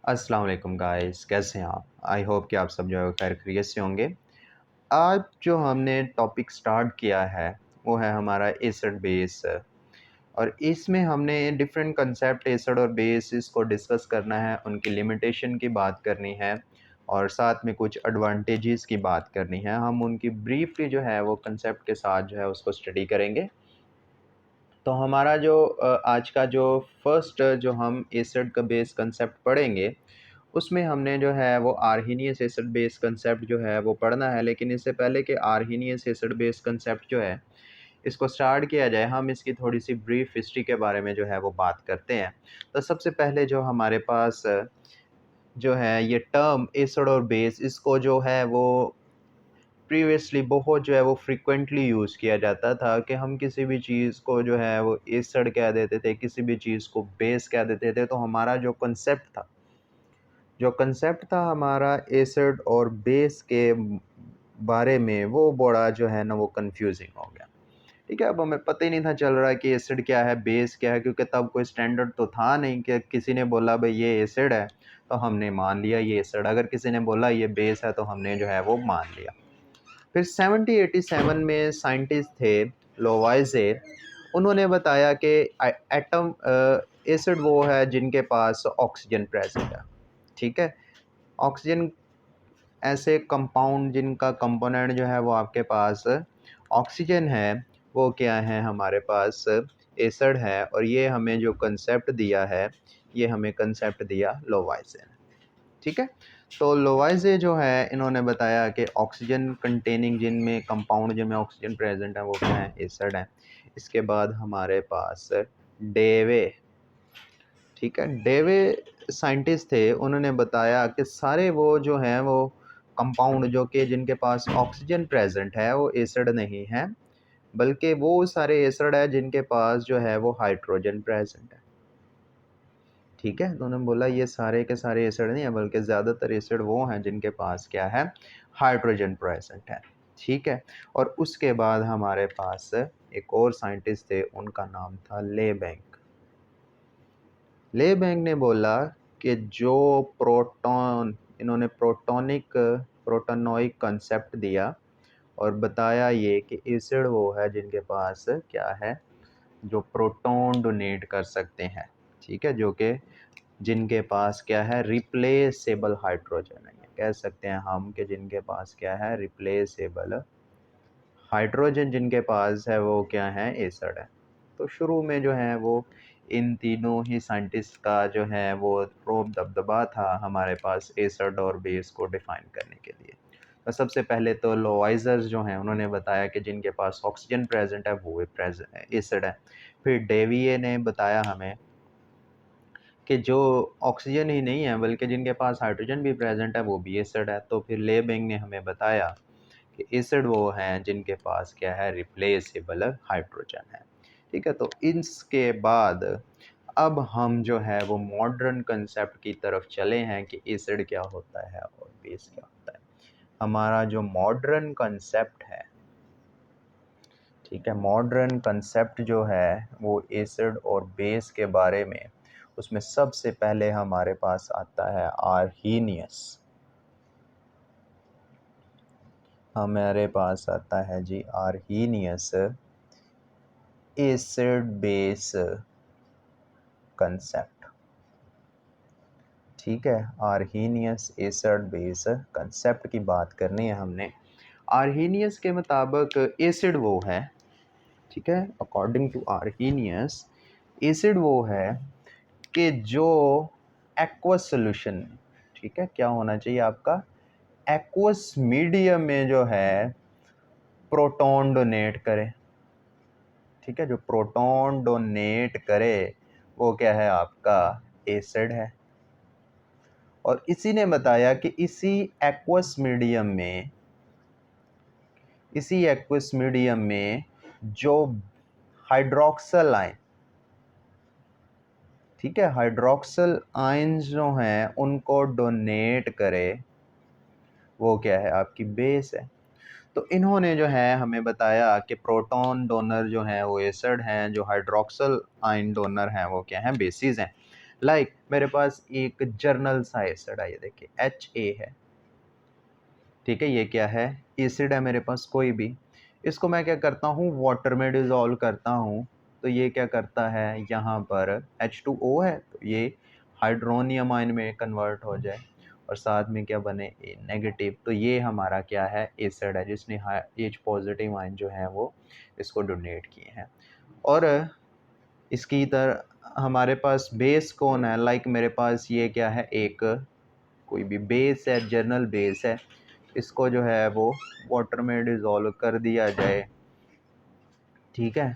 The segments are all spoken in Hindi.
अस्सलाम वालेकुम गाइस, कैसे हैं आप? आई होप कि आप सब जो है खैर खैरियत से होंगे। आज जो हमने टॉपिक स्टार्ट किया है वो है हमारा एसिड बेस और इसमें हमने डिफरेंट कंसेप्ट एसिड और बेस इसको डिस्कस करना है, उनकी लिमिटेशन की बात करनी है और साथ में कुछ एडवांटेजेस की बात करनी है। हम उनकी ब्रीफली जो है वो कंसेप्ट के साथ जो है उसको स्टडी करेंगे। तो हमारा जो आज का जो फर्स्ट जो हम एसिड का बेस कंसेप्ट पढ़ेंगे उसमें हमने जो है वो आर्हीनियस एसिड बेस कंसेप्ट जो है वो पढ़ना है। लेकिन इससे पहले कि आर्हीनियस एसिड बेस कंसेप्ट जो है इसको स्टार्ट किया जाए, हम इसकी थोड़ी सी ब्रीफ हिस्ट्री के बारे में जो है वो बात करते हैं। तो सबसे पहले जो हमारे पास जो है ये टर्म एसिड और बेस, इसको जो है वो प्रीवियसली बहुत जो है वो फ्रीक्वेंटली यूज़ किया जाता था कि हम किसी भी चीज़ को जो है वो एसिड कह देते थे, किसी भी चीज़ को बेस कह देते थे। तो हमारा जो कंसेप्ट था हमारा एसिड और बेस के बारे में, वो बड़ा जो है ना वो कंफ्यूजिंग हो गया। ठीक है, अब हमें पता ही नहीं था चल रहा कि एसिड क्या है, बेस क्या है, क्योंकि तब कोई स्टैंडर्ड तो था नहीं कि किसी ने बोला भाई ये एसिड है तो हमने मान लिया ये एसिड, अगर किसी ने बोला ये बेस है तो हमने जो है वो मान लिया। फिर 1787 में साइंटिस्ट थे लोवाइजे, उन्होंने बताया कि एटम एसिड वो है जिनके पास ऑक्सीजन प्रेजेंट है। ठीक है, ऑक्सीजन ऐसे कंपाउंड जिनका कंपोनेंट जो है वो आपके पास ऑक्सीजन है, वो क्या है हमारे पास एसिड है। और ये हमें जो कंसेप्ट दिया है, ये हमें कंसेप्ट दिया लोवाइजे ने। ठीक है, तो लोवाइजे जो है इन्होंने बताया कि ऑक्सीजन कंटेनिंग जिनमें कंपाउंड जिनमें ऑक्सीजन प्रेजेंट है वो क्या है, एसिड है। इसके बाद हमारे पास डेवे, ठीक है, डेवे साइंटिस्ट थे, उन्होंने बताया कि सारे वो जो हैं वो कंपाउंड जो कि जिनके पास ऑक्सीजन प्रेजेंट है वो एसिड नहीं है, बल्कि वो सारे एसिड है जिनके पास जो है वो हाइड्रोजन प्रेजेंट है। ठीक है, तो उन्होंने बोला ये सारे के सारे एसिड नहीं है, बल्कि ज़्यादातर एसिड वो हैं जिनके पास क्या है, हाइड्रोजन प्रेजेंट है। ठीक है, और उसके बाद हमारे पास एक और साइंटिस्ट थे, उनका नाम था लेबैंक। लेबैंक ने बोला कि जो प्रोटॉन, इन्होंने प्रोटोनोइक कंसेप्ट दिया और बताया ये कि एसिड वो है जिनके पास क्या है, जो प्रोटॉन डोनेट कर सकते हैं। ठीक है, जो कि जिनके पास क्या है, रिप्लेसेबल हाइड्रोजन है, कह सकते हैं हम कि जिनके पास क्या है, रिप्लेसेबल हाइड्रोजन जिनके पास है वो क्या है, एसिड है। तो शुरू में जो है वो इन तीनों ही साइंटिस्ट का जो है वो रोब दबदबा था हमारे पास एसिड और बेस को डिफाइन करने के लिए। तो सबसे पहले तो लोवाइजर्स जो हैं उन्होंने बताया कि जिनके पास ऑक्सीजन प्रेजेंट है वो एसिड है। फिर डेविए ने बताया हमें कि जो ऑक्सीजन ही नहीं है बल्कि जिनके पास हाइड्रोजन भी प्रेजेंट है वो भी एसिड है। तो फिर लेबैंक ने हमें बताया कि एसिड वो हैं जिनके पास क्या है, रिप्लेसेबल हाइड्रोजन है। ठीक है, तो इसके बाद अब हम जो है वो मॉडर्न कंसेप्ट की तरफ चले हैं कि एसिड क्या होता है और बेस क्या होता है। हमारा जो मॉडर्न कंसेप्ट है, ठीक है, मॉडर्न कंसेप्ट जो है वो एसिड और बेस के बारे में, उसमें सबसे पहले हमारे पास आता है आर्हीनियस। हमारे पास आता है जी आर्हीनियस एसिड बेस कंसेप्ट। ठीक है, आर्हीनियस एसिड बेस कंसेप्ट की बात करनी है हमने। आर्हीनियस के मुताबिक एसिड वो है, ठीक है, अकॉर्डिंग टू आर्हीनियस एसिड वो है कि जो एक्वस सोल्यूशन में, ठीक है, क्या होना चाहिए आपका, एक्वस मीडियम में जो है प्रोटॉन डोनेट करे। ठीक है, जो प्रोटॉन डोनेट करे वो क्या है आपका, एसिड है। और इसी ने बताया कि इसी एक्वस मीडियम में जो हाइड्रोक्सल आयन, ठीक है, हाइड्रोक्सल आयंस जो हैं उनको डोनेट करे वो क्या है, आपकी बेस है। तो इन्होंने जो है हमें बताया कि प्रोटॉन डोनर जो हैं वो एसिड हैं, जो हाइड्रोक्सल आयन डोनर हैं वो क्या हैं, बेसिस हैं। लाइक मेरे पास एक जर्नल सा एसिड है, ये देखिए HA है, ठीक है, ये क्या है, एसिड है मेरे पास कोई भी, इसको मैं क्या करता हूँ वाटर में डिज़ोल्व करता हूँ, तो ये क्या करता है, यहाँ पर H2O है तो ये हाइड्रोनियम आयन में कन्वर्ट हो जाए और साथ में क्या बने ए नेगेटिव, तो ये हमारा क्या है एसिड है जिसने H पॉजिटिव आयन जो है वो इसको डोनेट किए हैं। और इसकी तरह हमारे पास बेस कौन है, लाइक मेरे पास ये क्या है, एक कोई भी बेस है, जर्नल बेस है, इसको जो है वो वाटर में डिज़ोल्व कर दिया जाए, ठीक है,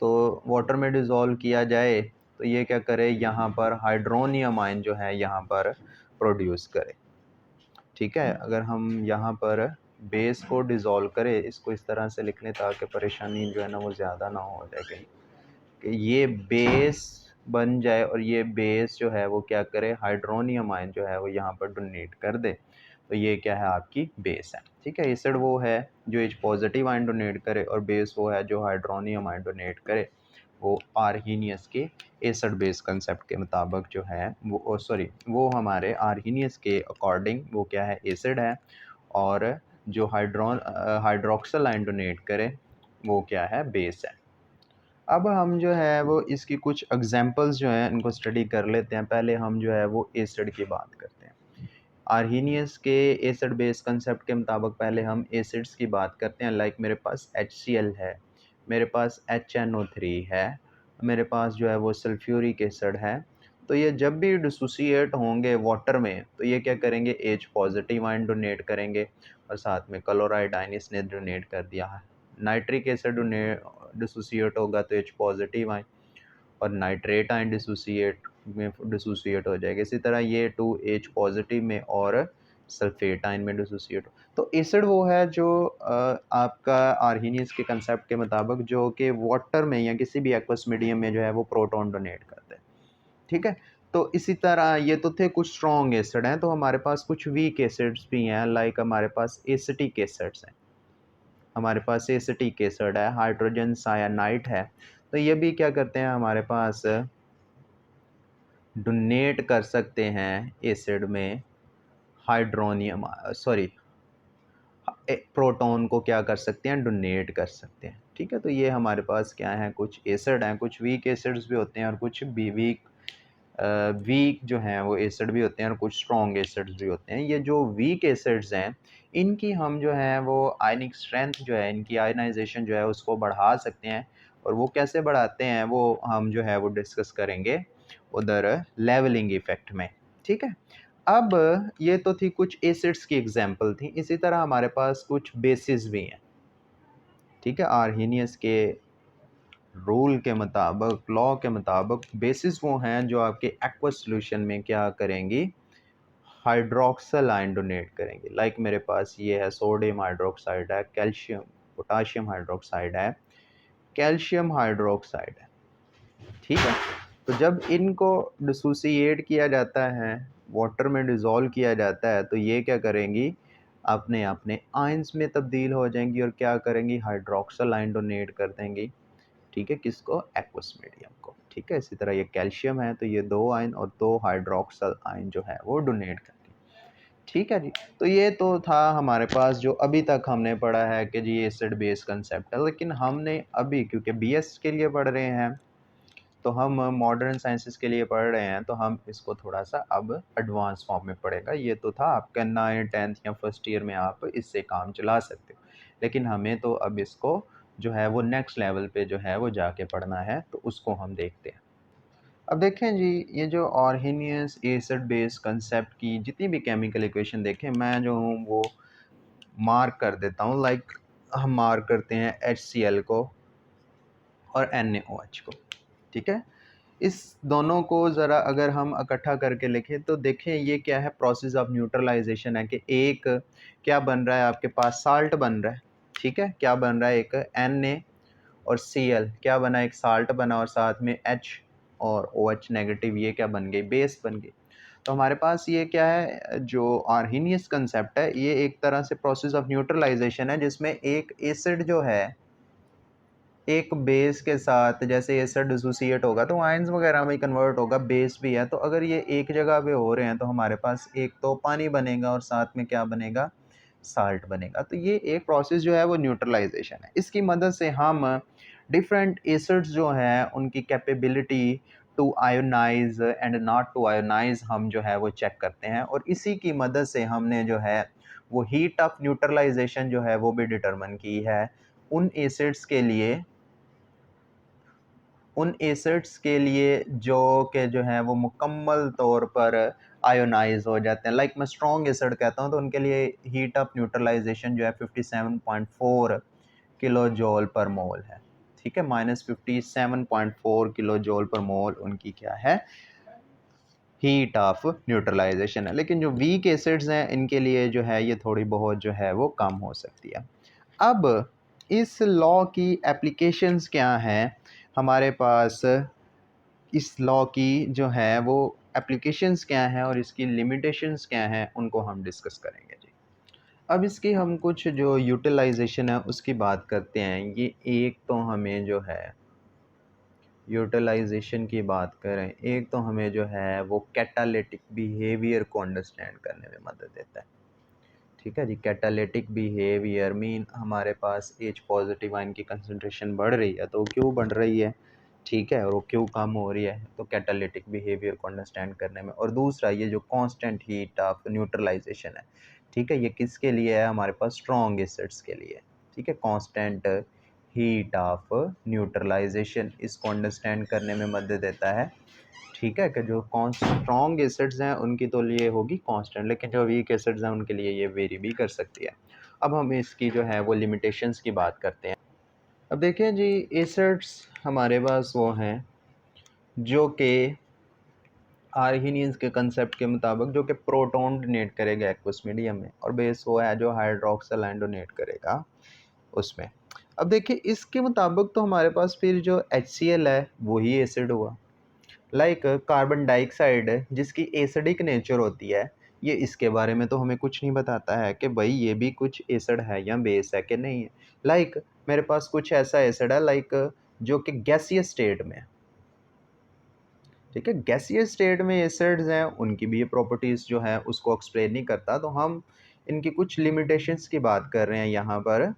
तो वाटर में डिज़ोल्व किया जाए तो ये क्या करे, यहाँ पर हाइड्रोनियम आयन जो है यहाँ पर प्रोड्यूस करे, ठीक है। अगर हम यहाँ पर बेस को डिज़ोल्व करें, इसको इस तरह से लिख लें ताकि परेशानी जो है ना वो ज़्यादा ना हो जाए कहीं, कि ये बेस बन जाए और ये बेस जो है वो क्या करे, हाइड्रोनियम आयन जो है वो यहाँ पर डोनेट कर दे, तो ये क्या है आपकी बेस है, ठीक है। एसिड वो है जो H पॉजिटिव आयन डोनेट करे और बेस वो है जो हाइड्रोनियम आयन डोनेट करे, वो आर्हीनियस के एसिड बेस कंसेप्ट के मुताबिक जो है वो सॉरी वो हमारे आर्हीनियस के अकॉर्डिंग वो क्या है एसिड है, और जो हाइड्रोक्सल आयन डोनेट करे वो क्या है बेस है। अब हम जो है वो इसकी कुछ एग्जांपल्स जो हैं इनको स्टडी कर लेते हैं। पहले हम जो है वो एसिड की बात करते हैं। आर्हीनियस के एसिड बेस कंसेप्ट के मुताबिक पहले हम एसिड्स की बात करते हैं। लाइक मेरे पास HCl है, मेरे पास HNO3 है, मेरे पास जो है वो सल्फ्यूरिक एसिड है। तो ये जब भी डिसोसिएट होंगे वाटर में तो ये क्या करेंगे, H पॉजिटिव आयन डोनेट करेंगे और साथ में क्लोराइड आयन इसने डोनेट कर दिया है। नाइट्रिक एसिड डिसोसिएट होगा तो H पॉजिटिव आयन, और नाइट्रेट आयन डिसोसिएट हो जाएगा। इसी तरह ये 2H पॉजिटिव में और सल्फेट आयन में डिसोसिएट हो। तो एसिड वो है जो आपका आर्हीनियस के कंसेप्ट के मुताबिक जो कि वाटर में या किसी भी एक्वस मीडियम में जो है वो प्रोटॉन डोनेट करते हैं, ठीक है। तो इसी तरह ये तो थे कुछ स्ट्रॉन्ग एसिड हैं, तो हमारे पास कुछ वीक एसिड्स भी हैं। लाइक हमारे पास एसिटिक एसिड्स हैं, हमारे पास एसिटिक एसिड है, हाइड्रोजन सायानाइड है, तो ये भी क्या करते हैं हमारे पास डोनेट कर सकते हैं एसिड में हाइड्रोनियम सॉरी प्रोटॉन को क्या कर सकते हैं, डोनेट कर सकते हैं, ठीक है। तो ये हमारे पास क्या है, कुछ एसिड हैं, कुछ वीक एसिड्स भी होते हैं और कुछ भी वीक जो हैं वो एसिड भी होते हैं और कुछ स्ट्रॉन्ग एसिड्स भी होते हैं। ये जो वीक एसिड्स हैं इनकी हम जो है वो आयनिक स्ट्रेंथ जो है, इनकी आयनाइजेशन जो है उसको बढ़ा सकते हैं, और वो कैसे बढ़ाते हैं वो हम जो है वो डिस्कस करेंगे उधर लेवलिंग इफेक्ट में, ठीक है। अब ये तो थी कुछ एसिड्स की एग्जांपल थी, इसी तरह हमारे पास कुछ बेसिस भी हैं, ठीक है। आर्हीनियस के रूल के मुताबिक, लॉ के मुताबिक बेसिस वो हैं जो आपके एक्वस सॉल्यूशन में क्या करेंगी, हाइड्रोक्सल आयन डोनेट करेंगे। लाइक मेरे पास ये है सोडियम हाइड्रोक्साइड है, कैल्शियम पोटाशियम हाइड्रोक्साइड है, कैल्शियम हाइड्रोक्साइड है, ठीक है। तो जब इनको डिसोसिएट किया जाता है, वाटर में डिज़ोल्व किया जाता है, तो ये क्या करेंगी, अपने अपने आयंस में तब्दील हो जाएंगी और क्या करेंगी, हाइड्रोक्सल आयन डोनेट कर देंगी, ठीक है, किसको, एक्वस मीडियम को, ठीक है। इसी तरह ये कैल्शियम है तो ये 2 आयन और 2 हाइड्रोक्सल आयन जो है वो डोनेट करेंगे, ठीक है जी। तो ये तो था हमारे पास जो अभी तक हमने पढ़ा है कि जी एसिड बेस कंसेप्ट है, लेकिन हमने अभी क्योंकि BS के लिए पढ़ रहे हैं तो हम मॉडर्न साइंसेस के लिए पढ़ रहे हैं, तो हम इसको थोड़ा सा अब एडवांस फॉर्म में पढ़ेगा। ये तो था आपका 9th 10th या फर्स्ट ईयर में आप इससे काम चला सकते हो, लेकिन हमें तो अब इसको जो है वो नेक्स्ट लेवल पे जो है वो जाके पढ़ना है, तो उसको हम देखते हैं। अब देखें जी, ये जो आर्हीनियस एसिड बेस कंसेप्ट की जितनी भी केमिकल इक्वेशन देखें, मैं जो हूँ वो मार्क कर देता हूँ। लाइक हम मार्क करते हैं HCl को और NaOH को, ठीक है। इस दोनों को ज़रा अगर हम इकट्ठा करके लिखें तो देखें ये क्या है, प्रोसेस ऑफ न्यूट्रलाइजेशन है, कि एक क्या बन रहा है आपके पास, साल्ट बन रहा है, ठीक है। क्या बन रहा है, एक Na और Cl क्या बना, एक साल्ट बना और साथ में H और OH नेगेटिव, ये क्या बन गई, बेस बन गई। तो हमारे पास ये क्या है, जो आर्हीनियस कंसेप्ट है, ये एक तरह से प्रोसेस ऑफ न्यूट्रलाइजेशन है जिसमें एक एसिड जो है, एक बेस के साथ जैसे एसिड डिसोसिएट होगा तो आयंस वगैरह में कन्वर्ट होगा, बेस भी है, तो अगर ये एक जगह पे हो रहे हैं तो हमारे पास एक तो पानी बनेगा और साथ में क्या बनेगा, साल्ट बनेगा। तो ये एक प्रोसेस जो है वो न्यूट्रलाइजेशन है। इसकी मदद से हम डिफरेंट एसिड्स जो हैं उनकी capability to ionize and not to ionize हम जो है वो चेक करते हैं, और इसी की मदद से हमने जो है वो हीट ऑफ न्यूट्रलाइजेशन जो है वो भी डिटरमिन की है उन एसिड्स के लिए, जो कि जो है वो मुकम्मल तौर पर आयोनाइज हो जाते हैं। लाइक मैं स्ट्रॉन्ग एसिड कहता हूँ तो उनके लिए हीट ऑफ न्यूट्रलाइजेशन जो है 57.4 किलो जॉल पर मोल है। ठीक है, -57.4 किलो जॉल पर मोल उनकी क्या है, हीट ऑफ न्यूट्रलाइजेशन है। लेकिन जो वीक एसिड्स हैं इनके लिए जो है ये थोड़ी बहुत जो है वो कम हो सकती है। अब इस लॉ की एप्लीकेशंस क्या हैं हमारे पास, इस लॉ की जो है वो एप्लीकेशंस क्या हैं और इसकी लिमिटेशंस क्या हैं उनको हम डिस्कस करेंगे जी। अब इसकी हम कुछ जो यूटिलाइजेशन है उसकी बात करते हैं। ये एक तो हमें जो है यूटिलाइजेशन की बात करें, एक तो हमें जो है वो कैटालिटिक बिहेवियर को अंडरस्टैंड करने में मदद देता है। ठीक है जी, कैटालिटिक बिहेवियर मीन हमारे पास एच पॉजिटिव आयन की कंसंट्रेशन बढ़ रही है तो क्यों बढ़ रही है, ठीक है, और वो क्यों कम हो रही है, तो कैटालिटिक बिहेवियर को अंडरस्टैंड करने में। और दूसरा ये जो कांस्टेंट हीट ऑफ न्यूट्रलाइजेशन है, ठीक है, ये किसके लिए है, हमारे पास स्ट्रॉन्ग एसिड्स के लिए। ठीक है, कांस्टेंट हीट ऑफ न्यूट्रलाइजेशन इसको अंडरस्टैंड करने में मदद देता है। ठीक है, कि जो स्ट्रॉन्ग एसिड्स हैं उनकी तो लिए होगी कांस्टेंट, लेकिन जो वीक एसिड्स हैं उनके लिए ये वेरी भी कर सकती है। अब हम इसकी जो है वो लिमिटेशंस की बात करते हैं। अब देखिए जी, एसिड्स हमारे पास वो हैं जो कि आर्हीनियंस के कंसेप्ट के मुताबिक जो कि प्रोटॉन डोनेट करेगा एक्वस मीडियम में, और बेस वो है जो हाइड्रोक्सिल आयन डोनेट करेगा उसमें। अब देखिए इसके मुताबिक तो हमारे पास फिर जो HCl है वही एसिड हुआ। लाइक कार्बन डाइऑक्साइड जिसकी एसिडिक नेचर होती है, ये इसके बारे में तो हमें कुछ नहीं बताता है कि भाई ये भी कुछ एसिड है या बेस है कि नहीं है। लाइक मेरे पास कुछ ऐसा एसिड है लाइक जो कि गैसियस स्टेट में है। ठीक है, गैसियस स्टेट में एसिड्स हैं उनकी भी ये प्रॉपर्टीज़ जो है उसको एक्सप्लेन नहीं करता, तो हम इनकी कुछ लिमिटेशंस की बात कर रहे हैं यहाँ पर।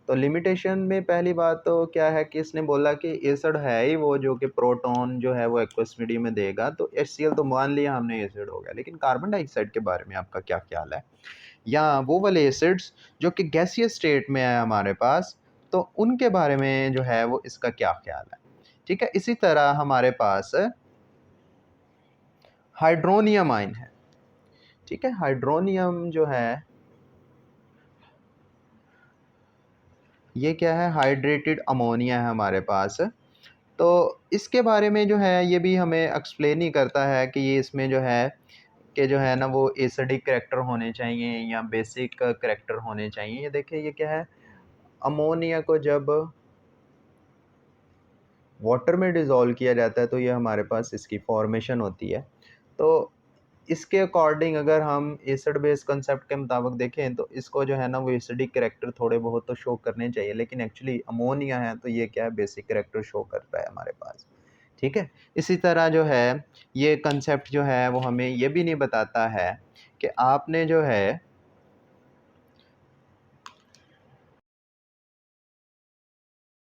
तो लिमिटेशन में पहली बात तो क्या है कि इसने बोला कि एसिड है ही वो जो कि प्रोटॉन जो है वो एक्वस मीडियम में देगा, तो HCl तो मान लिया हमने एसिड हो गया। लेकिन कार्बन डाइऑक्साइड के बारे में आपका क्या ख्याल है, या वो वाले एसिड्स जो कि गैसियस स्टेट में है हमारे पास, तो उनके बारे में जो है वो इसका क्या ख्याल है। ठीक है, इसी तरह हमारे पास हाइड्रोनियम आयन है। ठीक है, हाइड्रोनियम जो है ये क्या है, हाइड्रेटेड अमोनिया है हमारे पास। तो इसके बारे में जो है ये भी हमें एक्सप्लेन ही करता है कि ये इसमें जो है कि जो है ना वो एसिडिक करैक्टर होने चाहिए या बेसिक करैक्टर होने चाहिए। ये देखिए ये क्या है, अमोनिया को जब वाटर में डिज़ोल्व किया जाता है तो ये हमारे पास इसकी फॉर्मेशन होती है। तो इसके अकॉर्डिंग अगर हम एसिड बेस कंसेप्ट के मुताबिक देखें तो इसको जो है ना वो एसिडिक करैक्टर थोड़े बहुत तो शो करने चाहिए, लेकिन एक्चुअली अमोनिया है तो ये क्या है, बेसिक करैक्टर शो कर रहा है हमारे पास। ठीक है, इसी तरह जो है ये कंसेप्ट जो है वो हमें ये भी नहीं बताता है कि आपने जो है